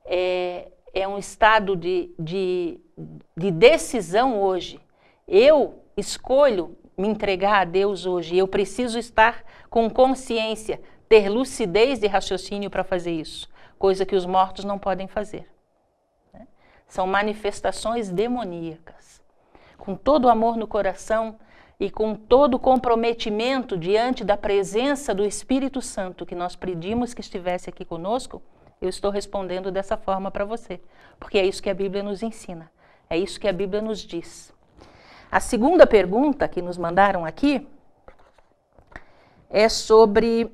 é um estado de decisão hoje. Eu escolho me entregar a Deus hoje, eu preciso estar com consciência, ter lucidez de raciocínio para fazer isso, coisa que os mortos não podem fazer. Né? São manifestações demoníacas. Com todo o amor no coração e com todo o comprometimento diante da presença do Espírito Santo que nós pedimos que estivesse aqui conosco, eu estou respondendo dessa forma para você, porque é isso que a Bíblia nos ensina, é isso que a Bíblia nos diz. A segunda pergunta que nos mandaram aqui é sobre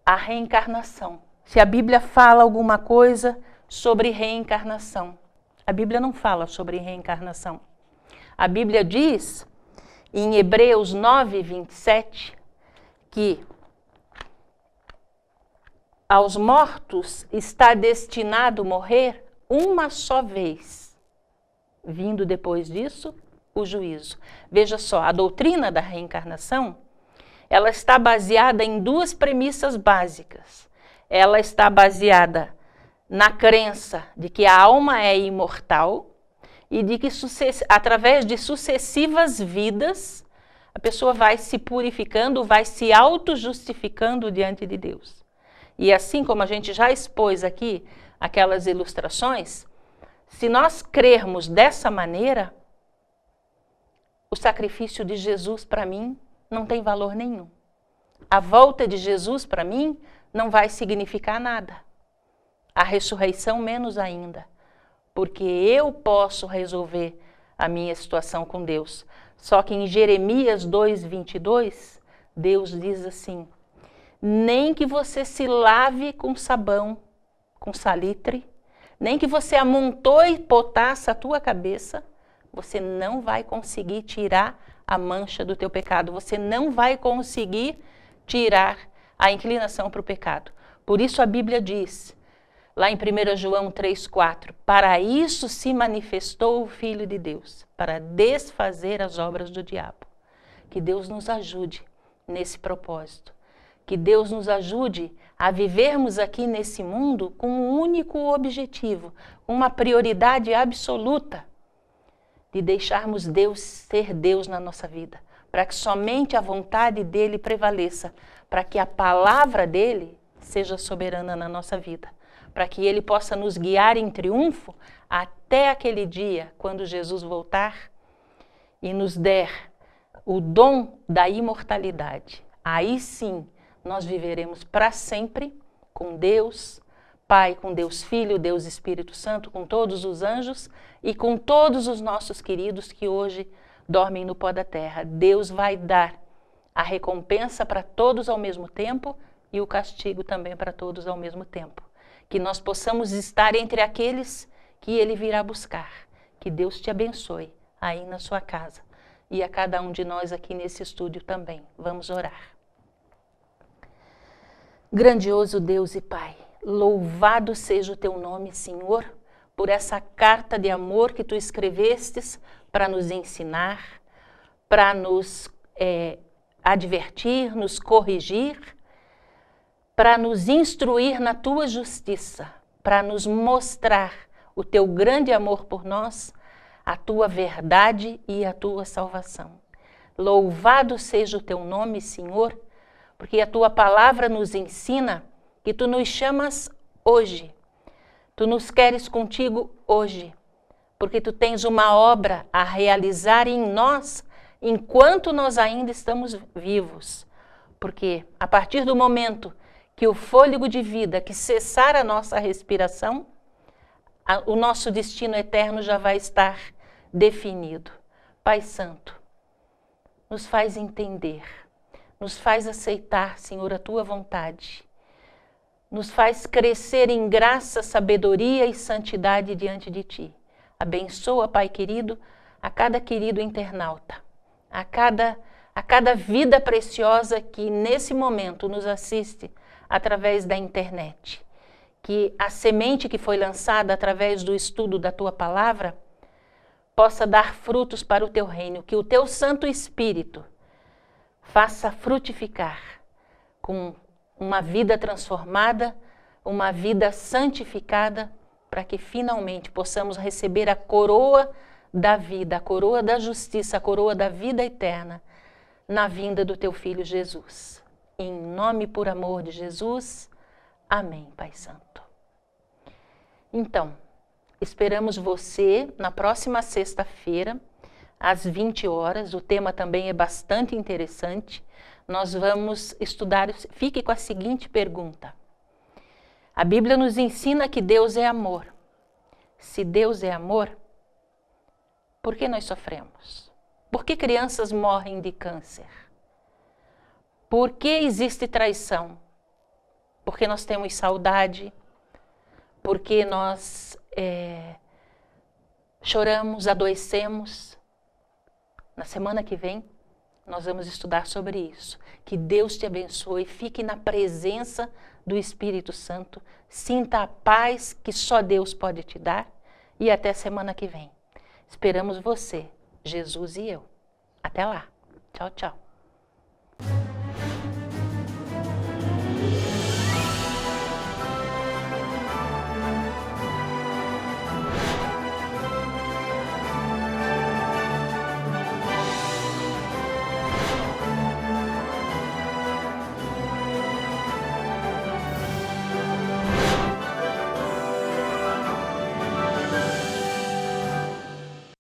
a reencarnação. Se a Bíblia fala alguma coisa sobre reencarnação. A Bíblia não fala sobre reencarnação. A Bíblia diz, em Hebreus 9, 27, que aos mortos está destinado morrer uma só vez. Vindo depois disso, o juízo. Veja só, a doutrina da reencarnação, ela está baseada em duas premissas básicas. Ela está baseada na crença de que a alma é imortal e de que através de sucessivas vidas, a pessoa vai se purificando, vai se auto-justificando diante de Deus. E assim como a gente já expôs aqui, aquelas ilustrações, se nós crermos dessa maneira, o sacrifício de Jesus para mim não tem valor nenhum. A volta de Jesus para mim não vai significar nada. A ressurreição menos ainda, porque eu posso resolver a minha situação com Deus. Só que em Jeremias 2:22, Deus diz assim: nem que você se lave com sabão, com salitre, nem que você amontoe e potasse a tua cabeça, você não vai conseguir tirar a mancha do teu pecado. Você não vai conseguir tirar a inclinação para o pecado. Por isso a Bíblia diz, lá em 1 João 3,4, para isso se manifestou o Filho de Deus, para desfazer as obras do diabo. Que Deus nos ajude nesse propósito. Que Deus nos ajude a vivermos aqui nesse mundo com um único objetivo, uma prioridade absoluta de deixarmos Deus ser Deus na nossa vida, para que somente a vontade dele prevaleça, para que a palavra dele seja soberana na nossa vida, para que ele possa nos guiar em triunfo até aquele dia, quando Jesus voltar e nos der o dom da imortalidade. Aí sim, nós viveremos para sempre com Deus Pai, com Deus Filho, Deus Espírito Santo, com todos os anjos e com todos os nossos queridos que hoje dormem no pó da terra. Deus vai dar a recompensa para todos ao mesmo tempo e o castigo também para todos ao mesmo tempo. Que nós possamos estar entre aqueles que Ele virá buscar. Que Deus te abençoe aí na sua casa e a cada um de nós aqui nesse estúdio também. Vamos orar. Grandioso Deus e Pai, louvado seja o teu nome, Senhor, por essa carta de amor que tu escrevestes para nos ensinar, para nos advertir, nos corrigir, para nos instruir na tua justiça, para nos mostrar o teu grande amor por nós, a tua verdade e a tua salvação. Louvado seja o teu nome, Senhor, porque a tua palavra nos ensina que tu nos chamas hoje. Tu nos queres contigo hoje, porque tu tens uma obra a realizar em nós enquanto nós ainda estamos vivos. Porque a partir do momento que o fôlego de vida, que cessar a nossa respiração, o nosso destino eterno já vai estar definido. Pai Santo, nos faz entender, nos faz aceitar, Senhor, a Tua vontade, nos faz crescer em graça, sabedoria e santidade diante de Ti. Abençoa, Pai querido, a cada querido internauta, a cada vida preciosa que nesse momento nos assiste através da internet. Que a semente que foi lançada através do estudo da Tua palavra possa dar frutos para o Teu reino, que o Teu Santo Espírito faça frutificar com uma vida transformada, uma vida santificada, para que finalmente possamos receber a coroa da vida, a coroa da justiça, a coroa da vida eterna, na vinda do Teu Filho Jesus. Em nome e por amor de Jesus, amém, Pai Santo. Então, esperamos você na próxima sexta-feira, às 20 horas. O tema também é bastante interessante. Nós vamos estudar, fique com a seguinte pergunta. A Bíblia nos ensina que Deus é amor. Se Deus é amor, por que nós sofremos? Por que crianças morrem de câncer? Por que existe traição? Porque nós temos saudade, porque nós choramos, adoecemos. Na semana que vem, nós vamos estudar sobre isso. Que Deus te abençoe, fique na presença do Espírito Santo, sinta a paz que só Deus pode te dar e até semana que vem. Esperamos você, Jesus e eu. Até lá. Tchau, tchau.